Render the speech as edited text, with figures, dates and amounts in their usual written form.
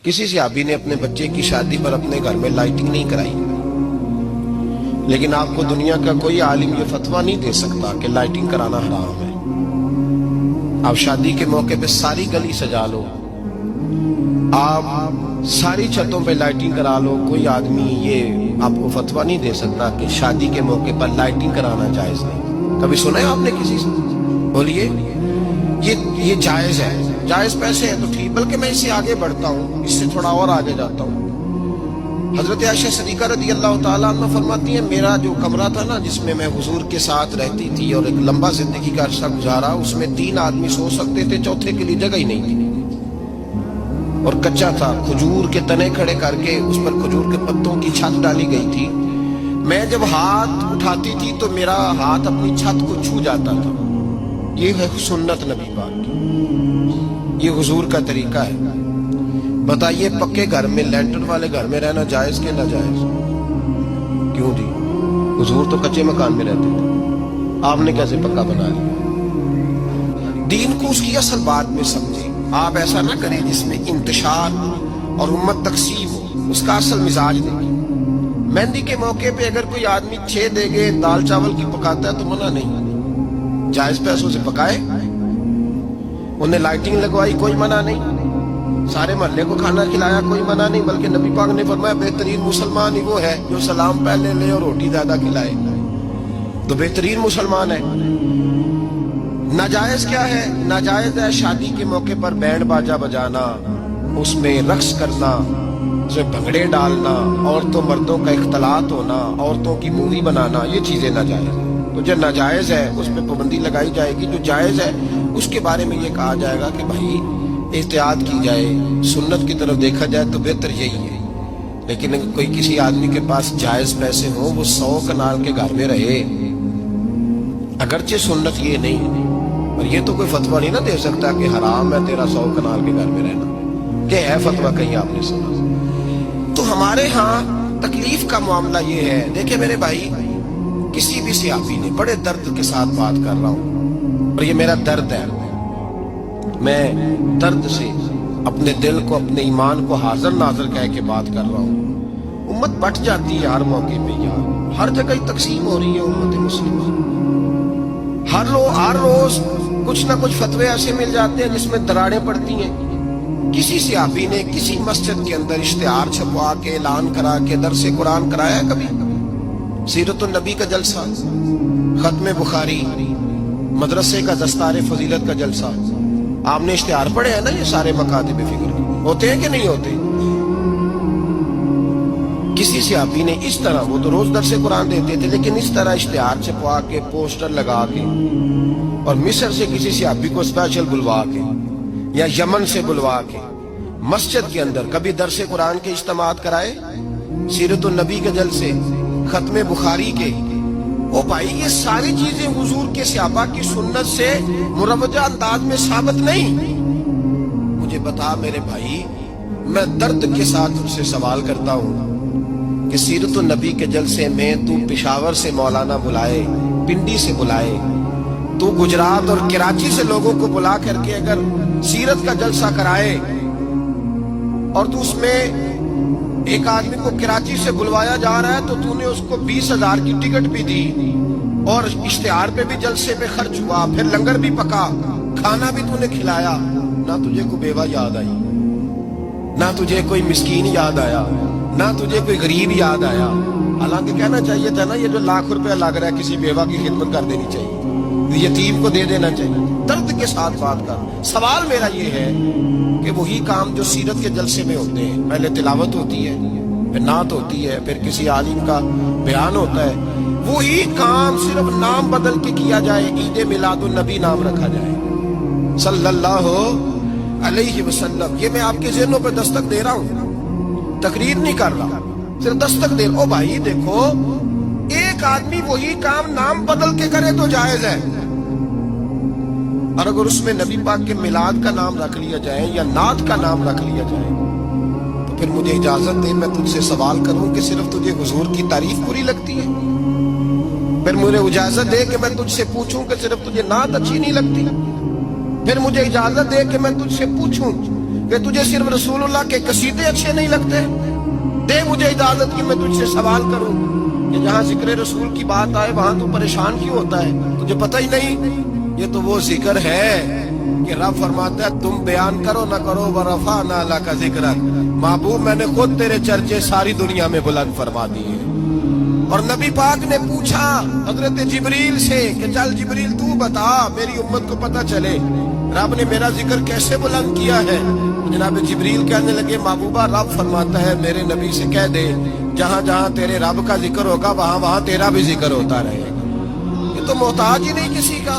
किसी सहाबी ने अपने बच्चे की शादी पर अपने घर में लाइटिंग नहीं कराई, लेकिन आपको दुनिया का कोई आलिम ये फतवा नहीं दे सकता कि लाइटिंग कराना हराम है। आप शादी के मौके पे सारी गली सजा लो, आप सारी छतों पे लाइटिंग करा लो, कोई आदमी ये आपको फतवा नहीं दे सकता कि शादी के मौके पर लाइटिंग कराना जायज नहीं। कभी सुना है आपने किसी से? बोलिए ये जायज है, जायज पैसे है तो ठीक, बल्कि मैं इससे आगे बढ़ता हूँ, इससे थोड़ा और आगे जाता हूँ। हजरत आयशा सिद्दीक़ा रज़ी अल्लाह ताला अन्हा फरमाती है, मेरा जो कमरा था ना जिसमें मैं हुजूर के साथ रहती थी और एक लंबा जिंदगी का अरसा गुजारा, उसमें 3 आदमी सो सकते थे, चौथे के लिए जगह ही नहीं थी और कच्चा था। खजूर के तने खड़े करके उस पर खजूर के पत्तों की छत डाली गई थी। मैं जब हाथ उठाती थी तो मेरा हाथ अपनी छत को छू जाता था। ये है सुन्नत नबी पाक की, ये हुजूर का तरीका है। बताइए पक्के घर में, लेंटर वाले घर में रहना जायज के ना जायज? क्यों जी? हुजूर तो कच्चे मकान में रहते थे, आपने कैसे पक्का बना लिया? दीन को उसकी असल बात में समझे। आप ऐसा ना करें जिसमें इंतशार और उम्मत तकसीम हो, उसका असल मिजाज देखिए। मेहंदी के मौके पे अगर कोई आदमी 6 देगे दाल चावल की पकाता है तो मना नहीं, जायज पैसों से पकाए। उन्हें लाइटिंग लगवाई, कोई मना नहीं। सारे मोहल्ले को खाना खिलाया, कोई मना नहीं। बल्कि नबी पाक ने फरमाया बेहतरीन मुसलमान ही वो है जो सलाम पहले ले और रोटी ज्यादा खिलाए, तो बेहतरीन मुसलमान है। नाजायज क्या है? नाजायज है शादी के मौके पर बैंड बाजा बजाना, उसमें रक्स करना, उसमें भंगड़े डालना, औरतों मर्दों का इख्तलात होना, औरतों की मूवी बनाना, ये चीजें नाजायज है। तो जो नाजायज है उस पर पाबंदी लगाई जाएगी, जो जायज है उसके बारे में ये कहा जाएगा कि भाई एहतियात की जाए, सुन्नत की तरफ देखा जाए तो बेहतर यही है। लेकिन अगर कोई किसी आदमी के पास जायज पैसे हो, वो 100 कनाल के घर में रहे, अगरचे सुन्नत ये नहीं, और ये तो कोई फतवा नहीं ना दे सकता कि हराम है तेरा 100 कनाल के घर में रहना। क्या है फतवा कहीं आपने सुना? तो हमारे यहाँ तकलीफ का मामला ये है। देखे मेरे भाई, किसी भी सहाबी ने, बड़े दर्द के साथ बात कर रहा हूं और ये मेरा दर्द है, मैं दर्द से अपने दिल को, अपने ईमान को हाजिर नाजिर कह के बात कर रहा हूँ। उम्मत बट जाती है हर मौके पे यार, हर जगह तकसीम हो रही है उम्मत मुस्लिम। हर रोज कुछ ना कुछ फतवे ऐसे मिल जाते हैं जिसमें दरारें पड़ती हैं। किसी सहाबी ने किसी मस्जिद के अंदर इश्तिहार छपवा के, ऐलान करा के दरसे कुरान कराया है कभी? सीरतुन नबी का जलसा, खत्म बुखारी, मदरसे का दस्तार फजीलत का जलसा, आपने इश्तिहार पढ़े हैं ना? ये सारे मकातिब फिक्र होते हैं कि नहीं होते? किसी सहाबी ने इस तरह, वो तो रोज दरसे कुरान देते थे, लेकिन इस तरह इश्तिहार छपवा के, पोस्टर लगा के, और मिस्र से किसी सहाबी को स्पेशल बुलवा के या यमन से बुलवा के मस्जिद के अंदर कभी दरसे कुरान के इज्तिमात कराए? सीरतुन नबी के जलसे, खत्म बुखारी के, ओ भाई ये सारी चीजें हुजूर के सहाबा की सुन्नत से मुरवजा अंदाज में साबित नहीं। मुझे बता मेरे भाई, मैं दर्द के साथ तुझसे सवाल करता हूँ कि सीरतुन नबी के जलसे में तू पेशावर से मौलाना बुलाए, पिंडी से बुलाए, तू गुजरात और कराची से लोगों को बुला करके अगर सीरत का जलसा कराए और तू उसमें एक आदमी को कराची से बुलवाया जा रहा है तो तूने उसको 20,000 की टिकट भी दी और इश्तिहार पे भी जलसे पे खर्च हुआ, फिर लंगर भी पका, खाना भी तूने खिलाया, ना तुझे कोई बेवा याद आई, ना तुझे कोई मिस्कीन याद आया, ना तुझे कोई गरीब याद आया। हालांकि कहना चाहिए था ना, ये जो लाख रुपया लग रहा है किसी बेवा की खिदमत कर देनी चाहिए, यतीम को दे देना चाहिए। दर्द के साथ बात कर। सवाल मेरा ये है कि वही काम जो सीरत के जलसे में होते हैं, पहले तिलावत होती है, फिर नात होती है, फिर किसी आलिम का बयान होता है, वही काम सिर्फ नाम बदल के किया जाए, ईद मिलादुन नबी नाम रखा जाए सल्लल्लाहु अलैहि वसल्लम। ये मैं आपके ज़हनों पर दस्तक दे रहा हूँ, तकरीर नहीं कर रहा, सिर्फ दस्तक दे। ओ भाई देखो, एक आदमी वही काम नाम बदल के करे तो जायज है, और अगर उसमें नबी पाक के मिलाद का नाम रख लिया जाए या नात का नाम रख लिया जाए तो फिर मुझे इजाजत दे, मैं तुझसे सवाल करूं कि सिर्फ तुझे हुजूर की तारीफ बुरी लगती है? फिर मुझे इजाजत दे कि मैं तुझसे पूछूं कि सिर्फ तुझे नात अच्छी नहीं लगती? फिर मुझे इजाजत दे कि मैं तुझसे पूछूं کہ تجھے صرف رسول اللہ کے قصیدے اچھے نہیں لگتے؟ دے مجھے اجازت کہ میں تجھ سے سوال کروں کہ جہاں ذکر رسول کی بات آئے وہاں تو پریشان کیوں ہوتا ہے؟ تجھے پتہ ہی نہیں یہ تو وہ ذکر ہے کہ رب فرماتا ہے تم بیان کرو نہ کرو وَرَفَعْنَا لَكَ ذِكْرَكَ، محبوب میں نے خود تیرے چرچے ساری دنیا میں بلند فرما دیے۔ اور نبی پاک نے پوچھا حضرت جبریل سے کہ چل جبریل تو بتا میری امت کو پتہ چلے رب نے میرا ذکر کیسے بلند کیا ہے۔ جناب جبریل کہنے لگے محبوبہ رب فرماتا ہے میرے نبی سے کہہ دے جہاں جہاں تیرے رب کا ذکر ہوگا وہاں وہاں تیرا بھی ذکر ہوتا رہے گا۔ یہ تو محتاج ہی نہیں کسی کا۔